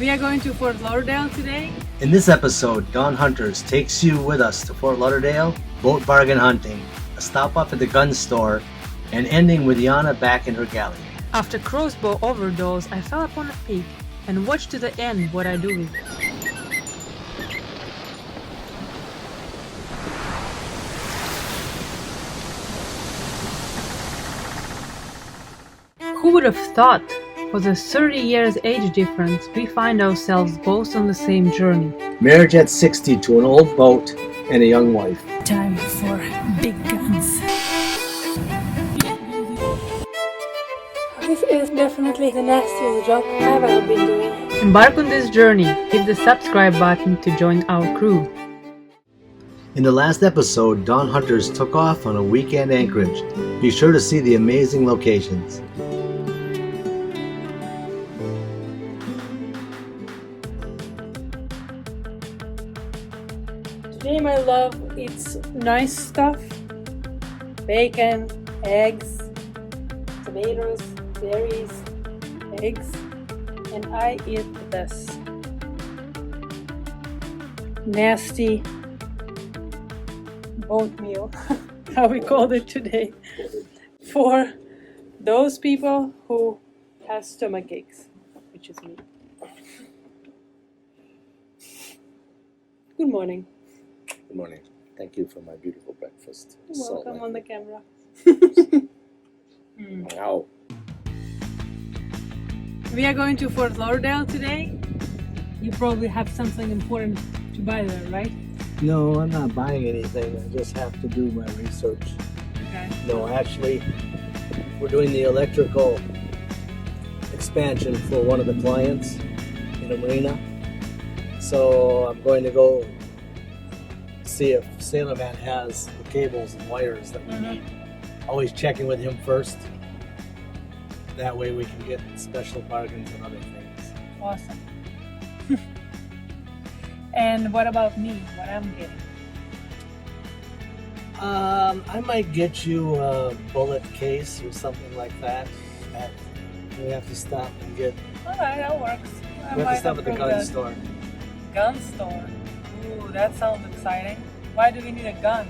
We are going to Fort Lauderdale today. In this episode, Dawn Hunters takes you with us to Fort Lauderdale, boat bargain hunting, a stop off at the gun store, and ending with Yana back in her galley. After crossbow overdose, I fell upon a pig and watched to the end what I do with it. Who would have thought? For the 30 years age difference, we find ourselves both on the same journey. Marriage at 60 to an old boat and a young wife. Time for big guns. This is definitely the nastiest job I've ever been doing. Embark on this journey. Hit the subscribe button to join our crew. In the last episode, Dawn Hunters took off on a weekend anchorage. Be sure to see the amazing locations. Today my love eats nice stuff, bacon, eggs, tomatoes, berries, eggs, and I eat this nasty oatmeal, how we called it today, for those people who have stomach aches, which is me. Good morning. Good morning. Thank you for my beautiful breakfast. Welcome on the camera. Wow. We are going to Fort Lauderdale today. You probably have something important to buy there, right? No, I'm not buying anything. I just have to do my research. Okay. No, actually, we're doing the electrical expansion for one of the clients in a marina. So I'm going to go see if Sailorman has the cables and wires that we need. Always checking with him first. That way we can get special bargains and other things. Awesome. And what about me? What I'm getting? I might get you a bullet case or something like that. We have to stop and get. All right, that works. We have to stop at the gun store. Gun store. Ooh, that sounds exciting. Why do we need a gun?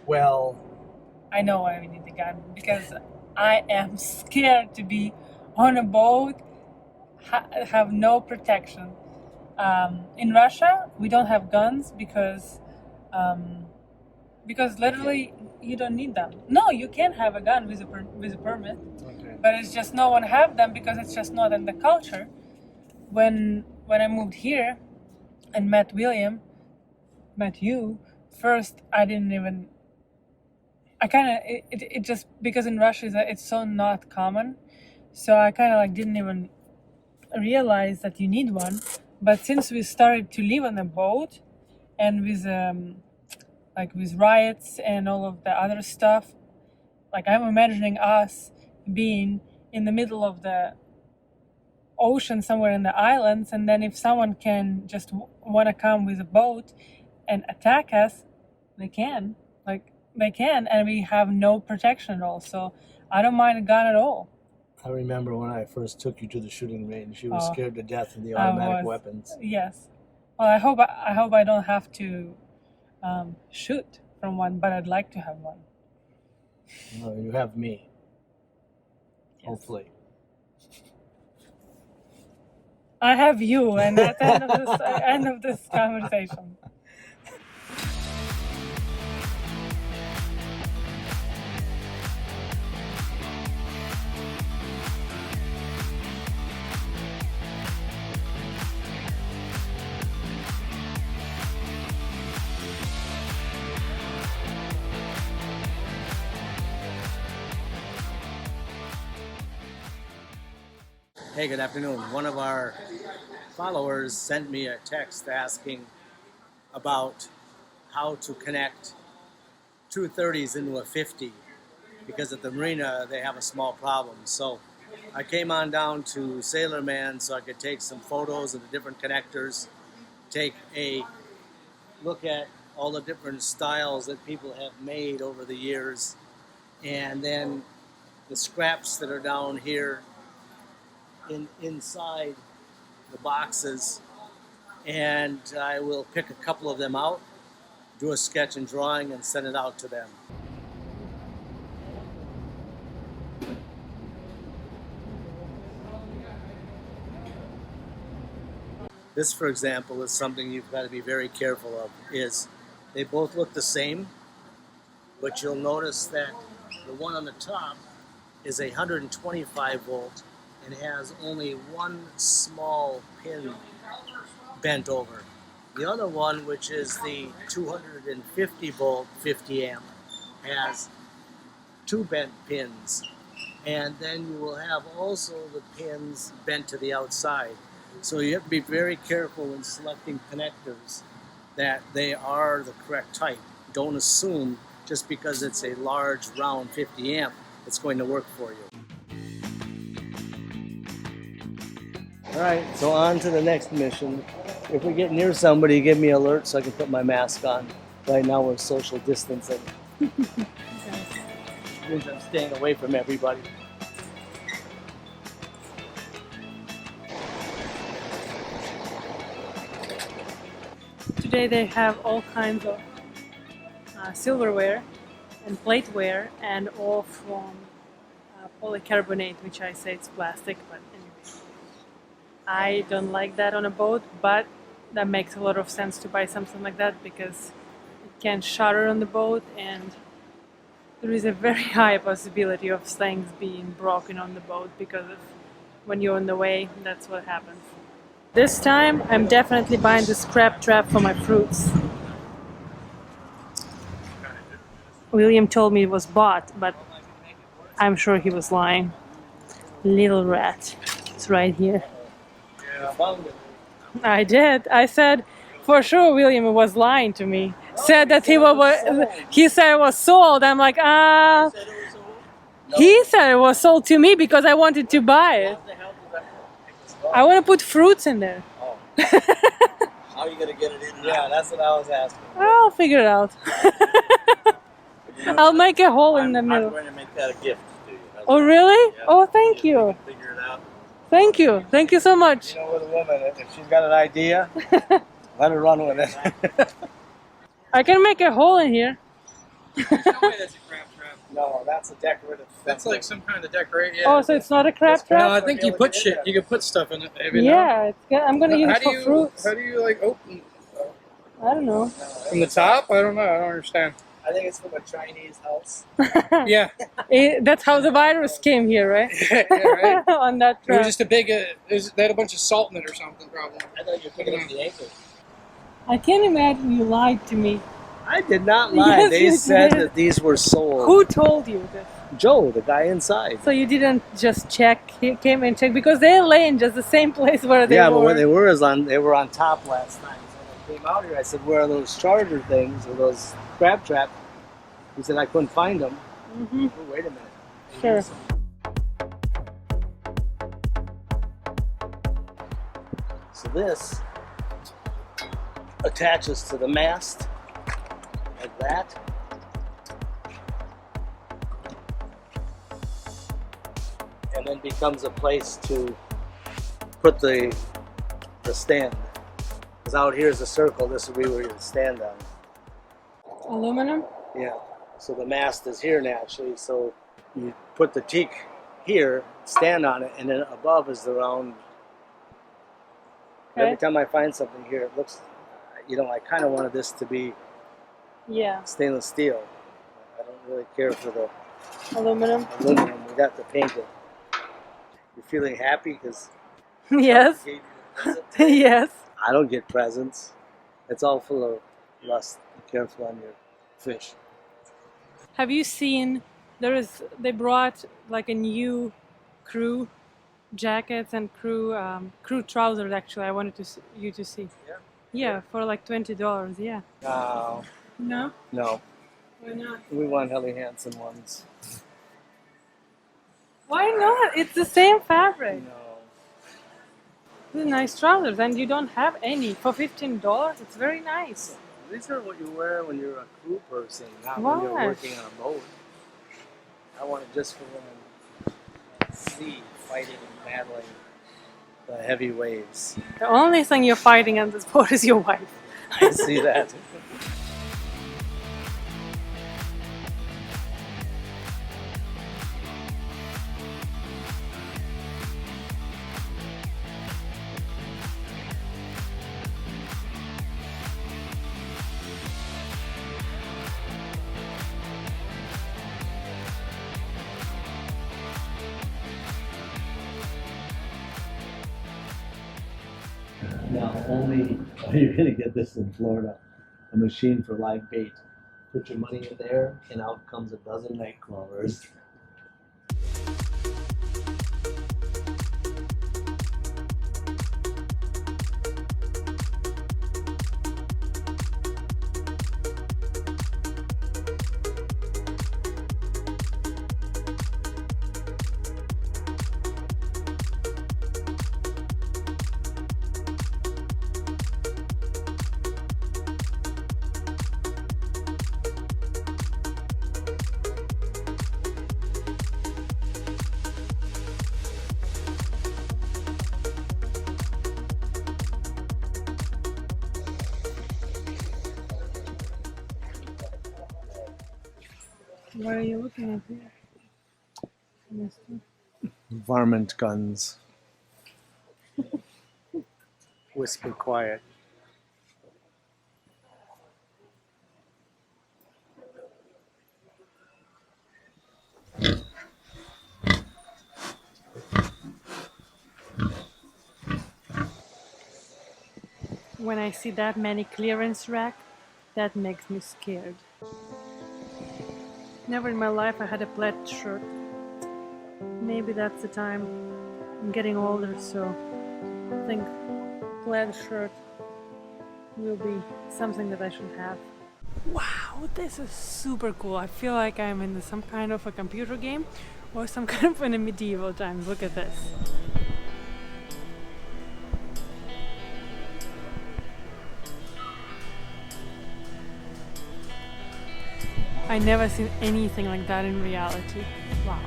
Well, I know why we need a gun. Because I am scared to be on a boat, have no protection. In Russia, we don't have guns because literally you don't need them. No, you can have a gun with a permit, okay. but it's just no one have them because it's just not in the culture. When I moved here and met you first, I didn't even. I kind of it just because in Russia it's so not common, so I kind of like didn't even realize that you need one. But since we started to live on a boat, and with with riots and all of the other stuff, like I'm imagining us being in the middle of the ocean somewhere in the islands, and then if someone can just want to come with a boat and attack us, they can, and we have no protection at all. So I don't mind a gun at all. I remember when I first took you to the shooting range, you were Oh. scared to death of the I automatic was. weapons. Yes. Well, I hope I don't have to shoot from one, but I'd like to have one. No, you have me. Yes. Hopefully. I have you, and that's the end of this conversation. Hey, good afternoon. One of our followers sent me a text asking about how to connect 230s into a 50 because at the marina they have a small problem. So I came on down to Sailorman so I could take some photos of the different connectors, take a look at all the different styles that people have made over the years, and then the scraps that are down here inside the boxes, and I will pick a couple of them out, do a sketch and drawing, and send it out to them. This, for example, is something you've got to be very careful of. Is they both look the same, but you'll notice that the one on the top is 125 volt and has only one small pin bent over. The other one, which is the 250 volt 50 amp, has two bent pins, and then you will have also the pins bent to the outside. So you have to be very careful when selecting connectors that they are the correct type. Don't assume just because it's a large round 50 amp it's going to work for you. All right, so on to the next mission. If we get near somebody, give me an alert so I can put my mask on. Right now we're social distancing. Means I'm staying away from everybody. Today they have all kinds of silverware and plateware, and all from polycarbonate, which I say it's plastic, but anyway. I don't like that on a boat, but that makes a lot of sense to buy something like that because it can shatter on the boat, and there is a very high possibility of things being broken on the boat because of when you're on the way, that's what happens. This time I'm definitely buying the scrap trap for my fruits. William told me it was bought, but I'm sure he was lying. Little rat. It's right here. I did. I said, for sure William was lying to me. Said that he said it was sold. I'm like, He said it was sold to me because I wanted to buy it. I want to put fruits in there. Oh. How are you going to get it in? Yeah, that's what I was asking. I'll figure it out. I'll make a hole in the middle. I'm going to make that a gift to you. Oh, really? Yeah. Oh, thank you. You can figure it out. Thank you. Thank you so much. You know, with a woman, if she's got an idea, let her run with it. I can make a hole in here. There's no way that's a crab trap. No, that's a decorative. That's like some kind of decoration. Oh, so it's not a crab trap? No, I think you put shit. You can put stuff in it. Maybe. Yeah, it's good. I'm gonna use it for fruits. How do you like open? I don't know. From the top? I don't know. I don't understand. I think it's from a Chinese house. Yeah. That's how the virus came here, right? Yeah, right. On that It trap. was just a big. They had a bunch of salt in it or something, probably. I thought you were picking up the anchors. I can't imagine you lied to me. I did not lie. Yes, They you said did. that these were sold. Who told you this? Joe, the guy inside. So you didn't just check? He came and checked because they lay in just the same place where they were. Yeah, but where they were is they were on top last night. So when I came out here, I said, "Where are those charger things or those crab traps?" He said, "I couldn't find them." Mm-hmm. Oh, wait a minute. Sure. So this attaches to the mast like that. And then becomes a place to put the stand. Because out here is a circle, this would be where you would stand on. Aluminum? Yeah. So the mast is here naturally, so you put the teak here, stand on it, and then above is the round. Okay. Every time I find something here, it looks, I kind of wanted this to be stainless steel. I don't really care for the aluminum. We got to paint it. You're feeling happy because Yes. Yes. I don't get presents. It's all full of lust. Be careful on your fish. Have you seen? They brought like a new crew jackets and crew trousers. Actually, I wanted you to see. Yeah. Yeah, for like $20. Yeah. No. No. No. Why not? We want Helly Hansen ones. Why not? It's the same fabric. No. These are nice trousers, and you don't have any for $15. It's very nice. These are what you wear when you're a crew person, not Why? when you're working on a boat. I want it just for when I'm at sea, fighting and battling the heavy waves. The only thing you're fighting on this boat is your wife. I see that. Now, only are you going to get this in Florida, a machine for live bait. Put your money in there, and out comes a dozen night crawlers. What are you looking at here? Mister? Varmint guns. Whisper quiet. When I see that many clearance rack, that makes me scared. Never in my life I had a plaid shirt. Maybe that's the time. I'm getting older, so I think plaid shirt will be something that I should have. Wow, this is super cool. I feel like I'm in some kind of a computer game or some kind of in a medieval times. Look at this. I never seen anything like that in reality. Wow.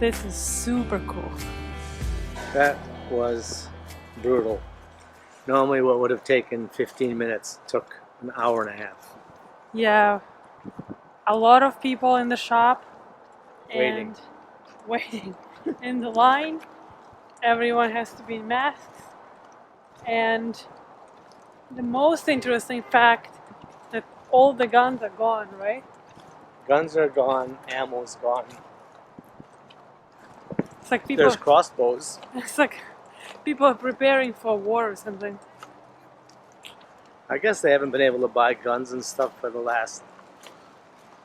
This is super cool. That was brutal. Normally what would have taken 15 minutes took an hour and a half. Yeah, a lot of people in the shop Waiting. and waiting in the line. Everyone has to be in masks, and the most interesting fact that all the guns are gone, right? Guns are gone, ammo's gone. It's like people. There's crossbows. It's like people are preparing for war or something. I guess they haven't been able to buy guns and stuff for the last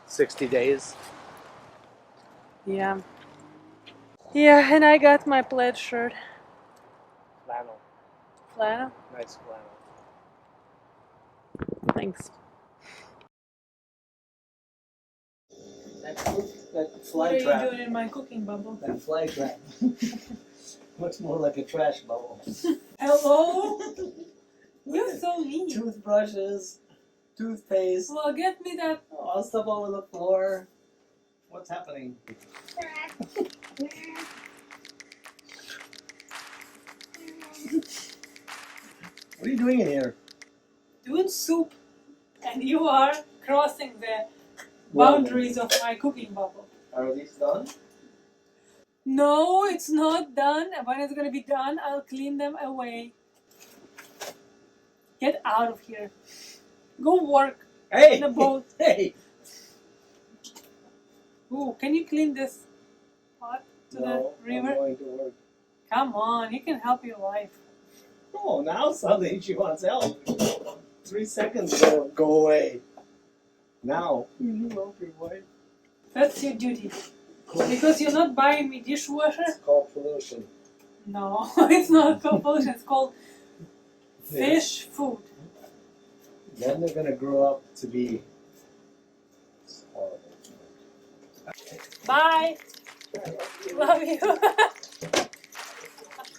60 days. Yeah. Yeah, and I got my plaid shirt. Flannel. Flannel? Nice flannel. Thanks. That What fly are trap. you doing in my cooking bubble? That fly trap. Looks more like a trash bubble. Hello? You're so mean. Toothbrushes, toothpaste, Well, get me that. all stuff over the floor. What's happening? What are you doing in here? Doing soup, and you are crossing the boundaries of my cooking bubble. Are these done? No, it's not done. When it's gonna be done, I'll clean them away. Get out of here. Go work Hey! in the boat. Hey! Ooh, can you clean this pot to the river? I'm going to work. Come on, you can help your wife. Oh, now suddenly she wants help. 3 seconds ago, go away. Now, you help your wife. That's your duty. Because you're not buying me dishwasher. It's called pollution. No, it's not called pollution. It's called fish food. Then they're gonna grow up to be horrible. Bye. Love you.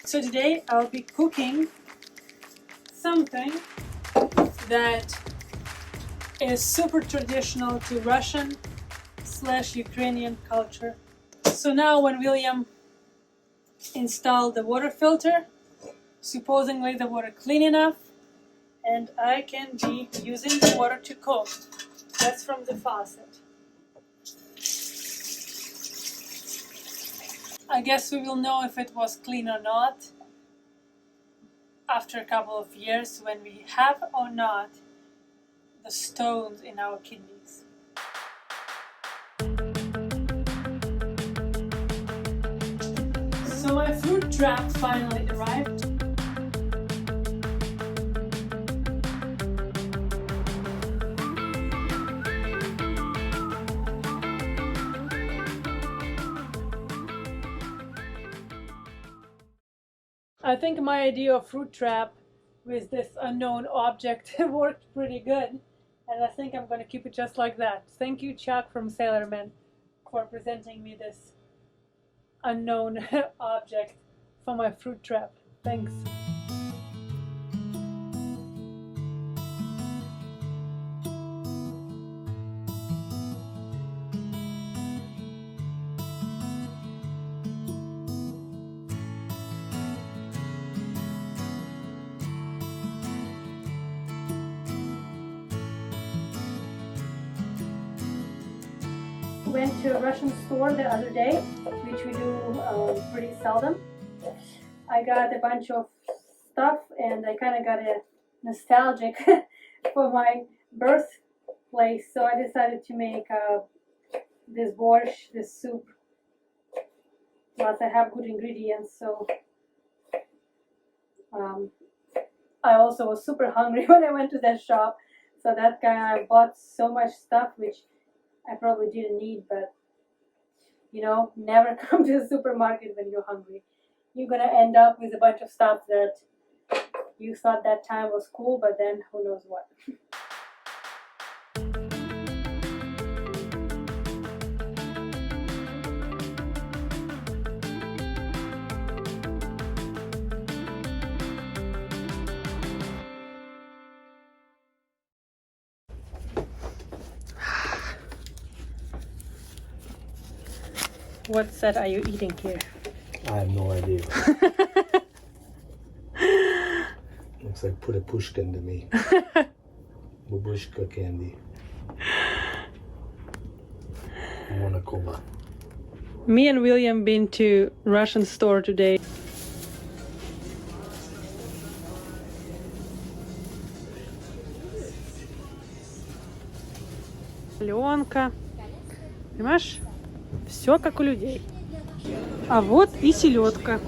So today I'll be cooking something that is super traditional to Russian/Ukrainian culture. So now when William installed the water filter, supposedly the water clean enough, and I can be using the water to cook. That's from the faucet. I guess we will know if it was clean or not after a couple of years when we have or not the stones in our kidneys. So my fruit trap finally arrived. I think my idea of fruit trap with this unknown object worked pretty good, and I think I'm going to keep it just like that. Thank you, Chuck from Sailorman, for presenting me this unknown object for my fruit trap. Thanks. Went to a Russian store the other day, which we do pretty seldom. I got a bunch of stuff and I kind of got a nostalgic for my birthplace, so I decided to make this borscht, this soup. Plus I have good ingredients, so I also was super hungry when I went to that shop, so that guy, I bought so much stuff which I probably didn't need, but you know, never come to the supermarket when you're hungry. You're gonna end up with a bunch of stuff that you thought that time was cool, but then who knows what. What set are you eating here? I have no idea. Looks like put a pushkin to me. Babushka candy. Monacola. Me and William been to Russian store today. Аленка. Понимаешь? Все как у людей. А вот и селедка.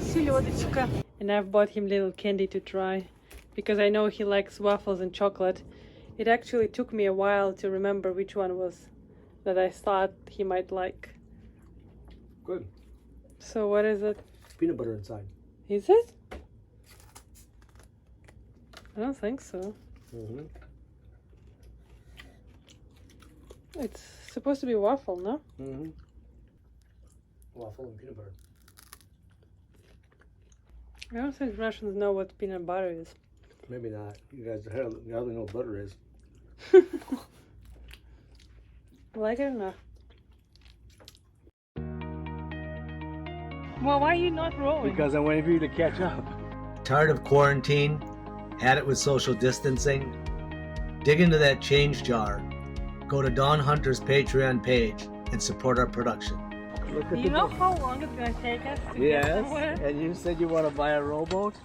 Селедочка. And I've bought him little candy to try because I know he likes waffles and chocolate. It actually took me a while to remember which one was that I thought he might like. Good. So what is it? Peanut butter inside. Is it? I don't think so. Mm-hmm. It's supposed to be waffle, no? Mm-hmm. Waffle and peanut butter. I don't think Russians know what peanut butter is. Maybe not. You guys hardly know what butter is. Like it or not? Well, why are you not rolling? Because I'm waiting for you to catch up. Tired of quarantine? Had it with social distancing? Dig into that change jar. Go to Dawn Hunter's Patreon page and support our production. You know how long it's going to take us to get somewhere? And you said you want to buy a rowboat?